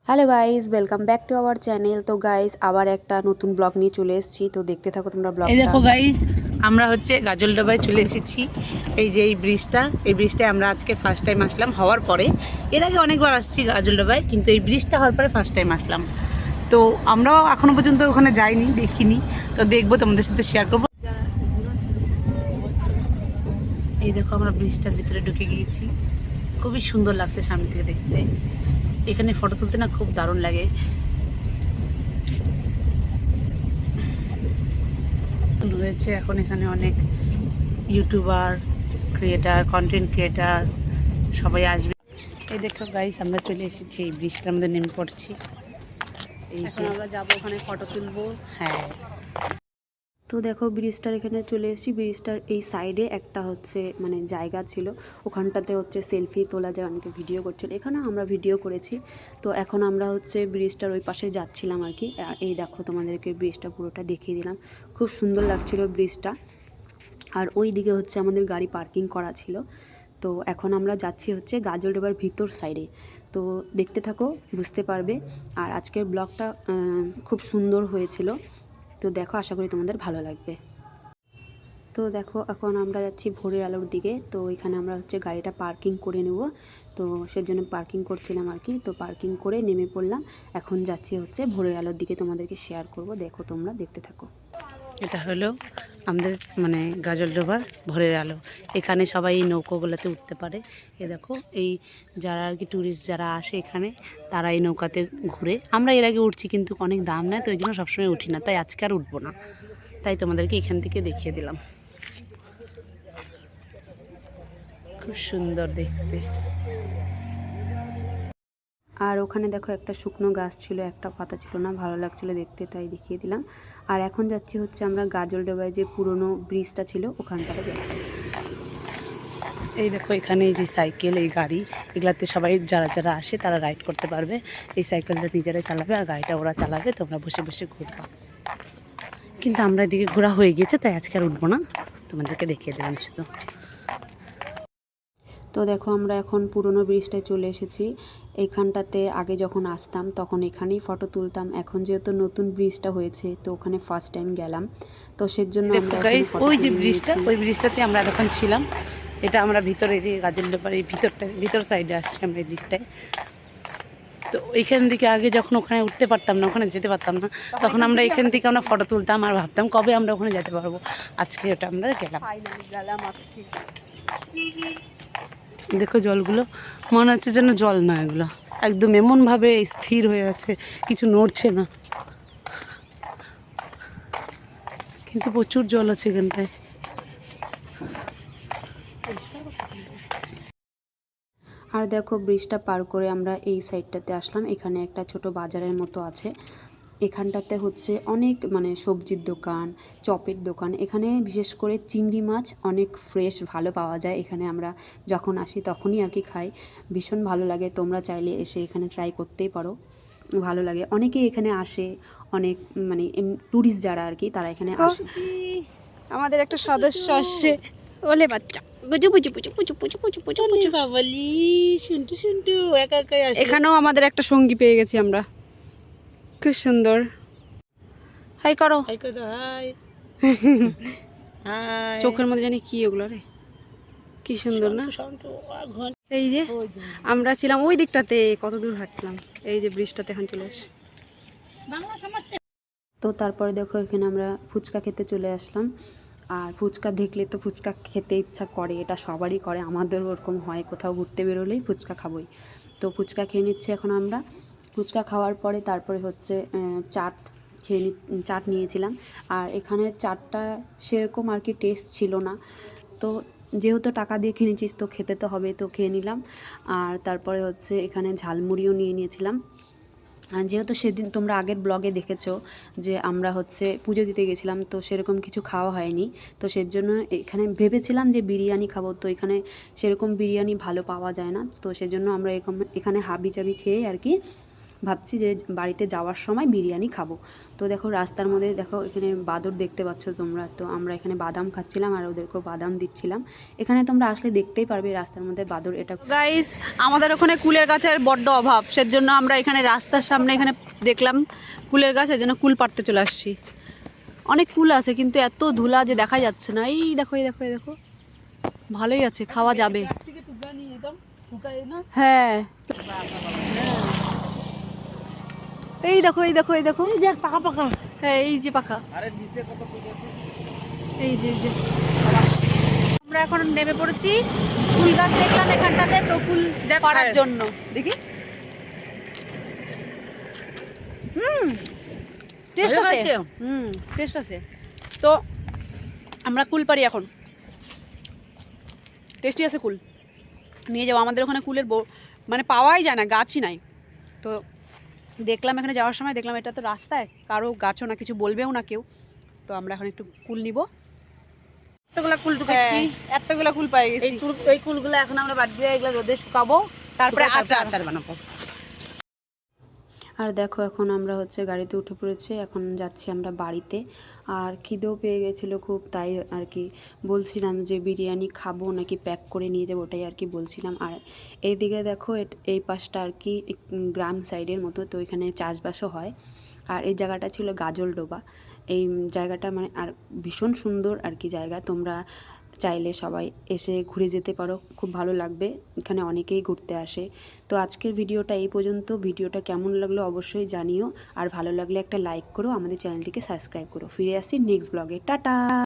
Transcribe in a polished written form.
Hello guys, welcome back to our channel. তো guys আবার একটা নতুন ব্লগ নিয়ে চলে এসেছি, তো দেখতে থাকো তোমরা এই ব্লগটা। দেখো গাইস, আমরা গাজলডোবায় চলে এসেছি। এই যে এই ব্রিজটায় আমরা আজকে ফার্স্ট টাইম আসলাম হওয়ার পরে। এর আগে অনেকবার আসছি গাজলডোবায়, কিন্তু এই ব্রিজটা হওয়ার পরে ফার্স্ট টাইম আসলাম। তো আমরাও এখনো পর্যন্ত ওখানে যাইনি, দেখিনি, তো দেখবো, তোমাদের সাথে শেয়ার করবো। এই দেখো, আমরা ব্রিজটার ভিতরে ঢুকে গিয়েছি। খুবই সুন্দর লাগছে সামনে থেকে দেখতে। এখানে ফটো তুলতে না খুব দারুণ লাগে। হয়েছে এখন এখানে অনেক ইউটিউবার, কন্টেন্ট ক্রিয়েটার সবাই আসবে। এই দেখো গাইস, আমরা চলে এসেছি, এই ব্রিজটার মধ্যে নেমে পড়ছি। এখন আমরা যাবো ওখানে ফটো তুলবো। হ্যাঁ, তো দেখো ব্রিজটার এখানে চলে এসেছি। ব্রিজটার এই সাইডে একটা হচ্ছে মানে জায়গা ছিল, ওখানটাতে হচ্ছে সেলফি তোলা যায়, অনেকে ভিডিও করছিল, এখানে আমরা ভিডিও করেছি। তো এখন আমরা হচ্ছে ব্রিজটার ওই পাশে যাচ্ছিলাম আর কি। এই দেখো তোমাদেরকে ব্রিজটা পুরোটা দেখিয়ে দিলাম, খুব সুন্দর লাগছিল ব্রিজটা। আর ওই দিকে হচ্ছে আমাদের গাড়ি পার্কিং করা ছিল। তো এখন আমরা যাচ্ছি হচ্ছে গাজলডোবার ভিতর সাইডে। তো দেখতে থাকো, বুঝতে পারবে। আর আজকের ব্লগটা খুব সুন্দর হয়েছিল, তো দেখো, আশা করি তোমাদের ভালো লাগবে। তো দেখো এখন আমরা যাচ্ছি ভোরের আলোর দিকে। তো এখানে আমরা হচ্ছে গাড়িটা পার্কিং করে নেব, তো সেজন্য পার্কিং করছিলাম আর কি। তো পার্কিং করে নেমে পড়লাম, এখন যাচ্ছি হচ্ছে ভোরের আলোর দিকে, তোমাদেরকে শেয়ার করব, দেখো তোমরা দেখতে থাকো। এটা হলো আমাদের গাজলডোবার ভোরের আলো। এখানে সবাই এই নৌকোগুলোতে উঠতে পারে। এ দেখো, এই যারা আর কি ট্যুরিস্ট যারা আসে এখানে, তারা এই নৌকাতে ঘুরে। আমরা এর আগে উঠছি, কিন্তু অনেক দাম নেয়, তো ওই জন্য সবসময় উঠি না, তাই আজকে আর উঠবো না। তাই তোমাদেরকে এখান থেকে দেখিয়ে দিলাম। খুব সুন্দর দেখতে। আর ওখানে দেখো একটা শুকনো গাছ ছিল, একটা পাতা ছিল না, ভালো লাগছিল দেখতে, তাই দেখিয়ে দিলাম। আর এখন যাচ্ছি হচ্ছে আমরা গাজলডোবায় যে পুরনো ব্রিজটা ছিল ওখানটাতে যাচ্ছি। এই দেখো, এখানে এই যে সাইকেল, এই গাড়ি, এগুলাতে সবাই যারা যারা আসে তারা রাইড করতে পারবে। এই সাইকেলটা নিজেরাই চালাবে আর গাড়িটা ওরা চালাবে, তোমরা বসে বসে ঘুরবা। কিন্তু আমরা এদিকে ঘোরা হয়ে গিয়েছে, তাই আজকে আর উঠবো না, তোমাদেরকে দেখিয়ে দিলাম শুধু। তো দেখো আমরা এখন পুরনো ব্রিজটায় চলে এসেছি। এইখানটাতে আগে যখন আসতাম তখন এখানেই ফটো তুলতাম, এখন যেহেতু নতুন ব্রিজটা হয়েছে তো ওখানে ফার্স্ট টাইম গেলাম, তো সেজন্য আমরা এখানে ফটো ওই যে তুলে ব্রিজটা, নিয়েছি। ওই ব্রিজটাতে আমরা এখন ছিলাম। এটা আমরা ভিতরে গাজলডোবার এই ভিতর সাইডে আসছি আমরা এই দিকটায়। তো ওইখান থেকে আগে যখন ওখানে উঠতে পারতাম না, ওখানে যেতে পারতাম না, তখন আমরা এখান থেকে আমরা ফটো তুলতাম আর ভাবতাম কবে আমরা ওখানে যেতে পারবো। আজকে ওটা আমরা গেলাম। আজকে দেখো জলগুলো, মনে হচ্ছে যেন জল না, এগুলো একদম এমনভাবে স্থির হয়ে আছে, কিছু নড়ছে না, কিন্তু প্রচুর জল আছে এখানটায়। আর দেখো ব্রিজটা পার করে আমরা এই সাইডটাতে আসলাম, এখানে একটা ছোট বাজারের মতো আছে। এখানটাতে হচ্ছে অনেক মানে সবজির দোকান, চপের দোকান, এখানে বিশেষ করে চিংড়ি মাছ অনেক ফ্রেশ ভালো পাওয়া যায়। এখানে আমরা যখন আসি তখনই আর কি খাই, ভীষণ ভালো লাগে। তোমরা চাইলে এসে এখানে ট্রাই করতেই পারো, ভালো লাগে। অনেকেই এখানে আসে, অনেক মানে ট্যুরিস্ট যারা আর কি তারা এখানে আসে। আমাদের একটা সদস্য আসছে, ওলে বাচ্চা গুজু বুজু বুজু বুজু বুজু বুজু বুজু বুজু। বাবালি, শুনটু শুনটু একা একাই আসে। এখানেও আমাদের একটা সঙ্গী পেয়ে গেছি আমরা, খুব সুন্দর। হাই করো। হাই করে দাও, হাই। হাই। চোখের মধ্যে জানি কি ওগুলো রে, কি সুন্দর না। সন্টু আর ঘন। এই যে আমরা ছিলাম ওই দিকটাতে, কত দূর হাঁটলাম, এই যে ব্রিজটাতে এখন চলে আসি। বাংলা সমস্ত। তো তারপরে দেখো এখানে আমরা ফুচকা খেতে চলে আসলাম। আর ফুচকা দেখলে তো ফুচকা খেতে ইচ্ছা করে, এটা সবারই করে, আমাদেরও ওরকম হয়, কোথাও ঘুরতে বেরোলেই ফুচকা খাবোই। তো ফুচকা খেয়ে নিচ্ছি এখন আমরা। ফুচকা খাওয়ার পরে তারপরে হচ্ছে চাট চাট নিয়েছিলাম। আর এখানের চাটটা সেরকম আর কি টেস্ট ছিল না, তো যেহেতু টাকা দিয়ে কিনেছিস তো খেতে তো হবে, তো খেয়ে নিলাম। আর তারপরে হচ্ছে এখানে ঝালমুড়িও নিয়ে নিয়েছিলাম। আর যেহেতু সেদিন তোমরা আগের ব্লগে দেখেছো যে আমরা হচ্ছে পুজো দিতে গেছিলাম, তো সেরকম কিছু খাওয়া হয়নি, তো সেজন্য এখানে ভেবেছিলাম যে বিরিয়ানি খাবো, তো এখানে সেরকম বিরিয়ানি ভালো পাওয়া যায় না, তো সেজন্য আমরা এখানে হাবি চাবি খেয়ে আর কি ভাবছি যে বাড়িতে যাওয়ার সময় বিরিয়ানি খাবো। তো দেখো রাস্তার মধ্যে দেখো এখানে বাদর দেখতে পাচ্ছ তোমরা, তো আমরা এখানে বাদাম খাচ্ছিলাম আর ওদেরকেও বাদাম দিচ্ছিলাম। এখানে তোমরা আসলে দেখতেই পারবে রাস্তার মধ্যে বাদর। এটা গাইস, আমাদের ওখানে কুলের গাছের বড্ড অভাব, সেজন্য আমরা এখানে রাস্তার সামনে এখানে দেখলাম কুলের গাছ, এজন্য কুল পাড়তে চলে আসছি। অনেক কুল আছে কিন্তু এত ধুলা যে দেখা যাচ্ছে না। এই দেখো এই দেখো এই দেখো, ভালোই আছে, খাওয়া যাবে। হ্যাঁ, এই দেখো এই দেখো এই দেখো, পাকা পাকা। হ্যাঁ, এই যে পাকা, এই যে আমরা এখন নেমে পড়েছি। ফুল গাছ দেখলাম এখানটাতে, তো ফুল পাড়ার জন্য দেখি। টেস্ট আছে, টেস্ট আছে। তো আমরা কুল পারি এখন, টেস্টি আছে কুল, নিয়ে যাবো। আমাদের ওখানে কুলের মানে পাওয়াই যায় না, গাছই নাই। তো দেখলাম এখানে যাওয়ার সময় দেখলাম এটা তো রাস্তায়, কারো গাছও না, কিছু বলবেও না কেউ। তো আমরা এখন একটু কুল নিব। এতগুলা কুল টুকাচ্ছি, এতগুলো কুল পাই গেছি। এই কুলগুলো এখন আমরা বাড়ি দিয়ে এগুলো রোদে শুকাবো, তারপরে আচার বানাবো। আর দেখো এখন আমরা হচ্ছে গাড়িতে উঠে পড়েছি, এখন যাচ্ছি আমরা বাড়িতে। আর খিদেও পেয়ে গেছিলো খুব, তাই আর কি বলছিলাম যে বিরিয়ানি খাবো নাকি প্যাক করে নিয়ে যাবো, ওটাই আর কি বলছিলাম। আর এইদিকে দেখো এই পাশটা আর কি গ্রাম সাইডের মতো, তো এখানে চাষবাসও হয়। আর এই জায়গাটা ছিল গাজলডোবা। এই জায়গাটা মানে আর ভীষণ সুন্দর আর কি জায়গা, তোমরা চাইলে সবাই এসে ঘুরে যেতে পারো, খুব ভালো লাগবে। এখানে অনেকেই ঘুরতে আসে। তো আজকের ভিডিওটা এই পর্যন্ত। ভিডিওটা কেমন লাগলো অবশ্যই জানিও, আর ভালো লাগলে একটা লাইক করো, আমাদের চ্যানেলটিকে সাবস্ক্রাইব করো। ফিরে আসছি নেক্সট ব্লগে। টাটা।